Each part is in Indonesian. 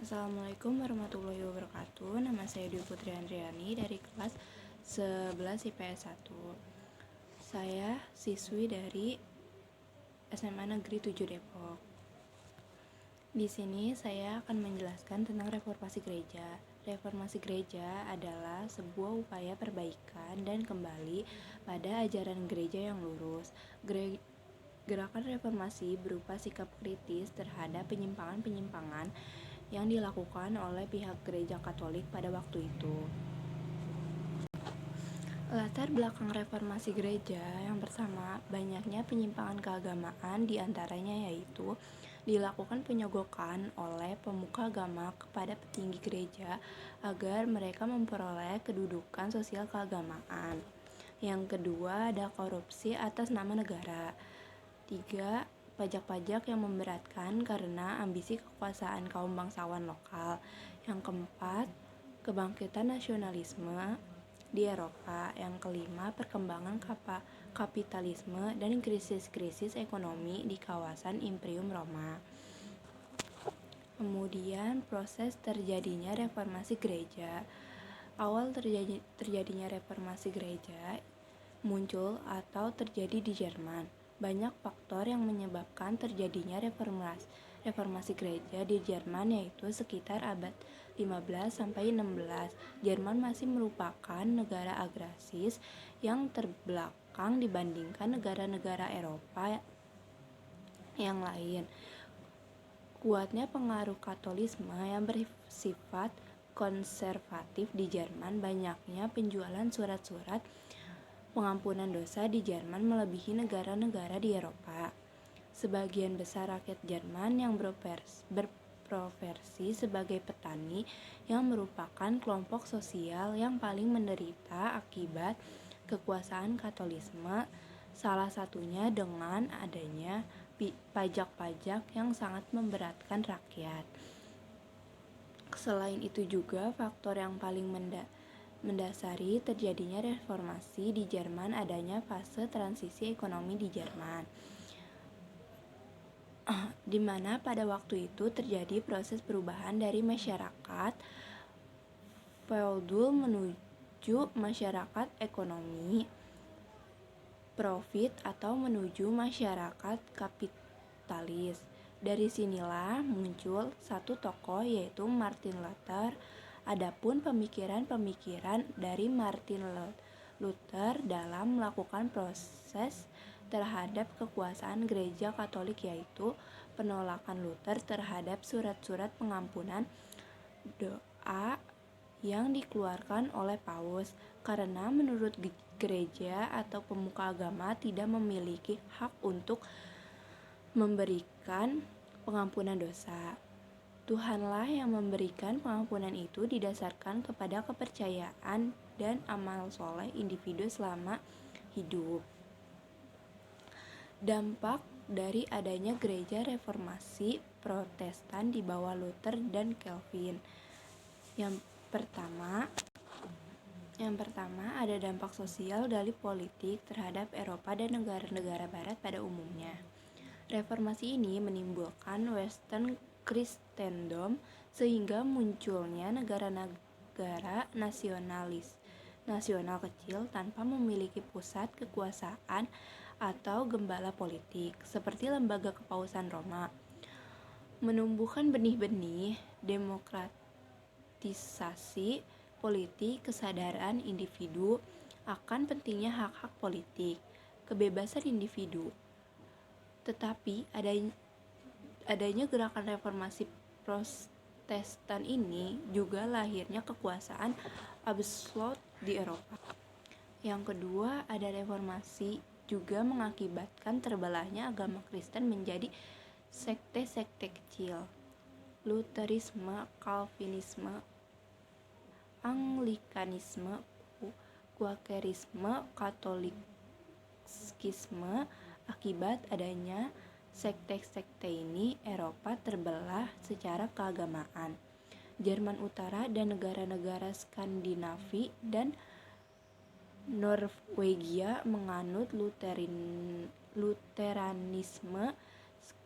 Assalamualaikum warahmatullahi wabarakatuh. Nama saya Dwi Putri Andriani dari kelas 11 IPS 1. Saya siswi dari SMA Negeri 7 Depok. Di sini saya akan menjelaskan tentang reformasi gereja. Reformasi gereja adalah sebuah upaya perbaikan dan kembali pada ajaran gereja yang lurus. Gerakan reformasi berupa sikap kritis terhadap penyimpangan-penyimpangan yang dilakukan oleh pihak gereja Katolik pada waktu itu. Latar belakang reformasi gereja yang pertama, banyaknya penyimpangan keagamaan, diantaranya yaitu dilakukan penyogokan oleh pemuka agama kepada petinggi gereja agar mereka memperoleh kedudukan sosial keagamaan. Yang kedua, ada korupsi atas nama negara. 3. Pajak-pajak yang memberatkan karena ambisi kekuasaan kaum bangsawan lokal. Yang keempat, kebangkitan nasionalisme di Eropa. Yang kelima, perkembangan kapitalisme dan krisis-krisis ekonomi di kawasan Imperium Roma. Kemudian proses terjadinya reformasi gereja. Awal terjadinya reformasi gereja muncul atau terjadi di Jerman. Banyak faktor yang menyebabkan terjadinya reformasi gereja di Jerman, yaitu sekitar abad 15 sampai 16. Jerman masih merupakan negara agraris yang terbelakang dibandingkan negara-negara Eropa yang lain. Kuatnya pengaruh Katolisme yang bersifat konservatif di Jerman, banyaknya penjualan surat-surat pengampunan dosa di Jerman melebihi negara-negara di Eropa. Sebagian besar rakyat Jerman yang berprofesi sebagai petani yang merupakan kelompok sosial yang paling menderita akibat kekuasaan Katolisme, salah satunya dengan adanya pajak-pajak yang sangat memberatkan rakyat. Selain itu juga faktor yang paling mendasari terjadinya reformasi di Jerman adanya fase transisi ekonomi di Jerman, di mana pada waktu itu terjadi proses perubahan dari masyarakat feodal menuju masyarakat ekonomi profit atau menuju masyarakat kapitalis. Dari sinilah muncul satu tokoh, yaitu Martin Luther. Adapun pemikiran-pemikiran dari Martin Luther dalam melakukan proses terhadap kekuasaan gereja Katolik, yaitu penolakan Luther terhadap surat-surat pengampunan doa yang dikeluarkan oleh Paus, karena menurut gereja atau pemuka agama tidak memiliki hak untuk memberikan pengampunan dosa. Tuhanlah yang memberikan pengampunan itu didasarkan kepada kepercayaan dan amal soleh individu selama hidup. Dampak dari adanya gereja reformasi Protestan di bawah Luther dan Calvin. Yang pertama ada dampak sosial dari politik terhadap Eropa dan negara-negara barat pada umumnya. Reformasi ini menimbulkan Western Christendom sehingga munculnya negara-negara nasional kecil tanpa memiliki pusat kekuasaan atau gembala politik seperti lembaga kepausan Roma. Menumbuhkan benih-benih demokratisasi politik, kesadaran individu akan pentingnya hak-hak politik, kebebasan individu. Tetapi adanya gerakan reformasi Protestan ini juga lahirnya kekuasaan absolut di Eropa. Yang kedua, ada reformasi juga mengakibatkan terbelahnya agama Kristen menjadi sekte-sekte kecil. Lutherisme, Calvinisme, Anglikanisme, Quakerisme, Katolikisme. Akibat adanya sekte-sekte ini, Eropa terbelah secara keagamaan. Jerman Utara dan negara-negara Skandinavi dan Norwegia menganut Luteranisme,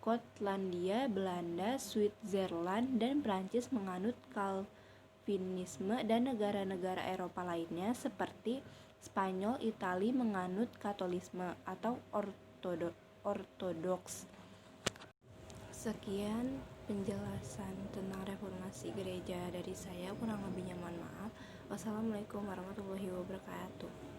Skotlandia, Belanda, Switzerland, dan Prancis menganut Calvinisme, dan negara-negara Eropa lainnya seperti Spanyol, Italia menganut Katolisme atau Ortodoks. Sekian penjelasan tentang reformasi gereja dari saya, kurang lebihnya mohon maaf. Wassalamualaikum warahmatullahi wabarakatuh.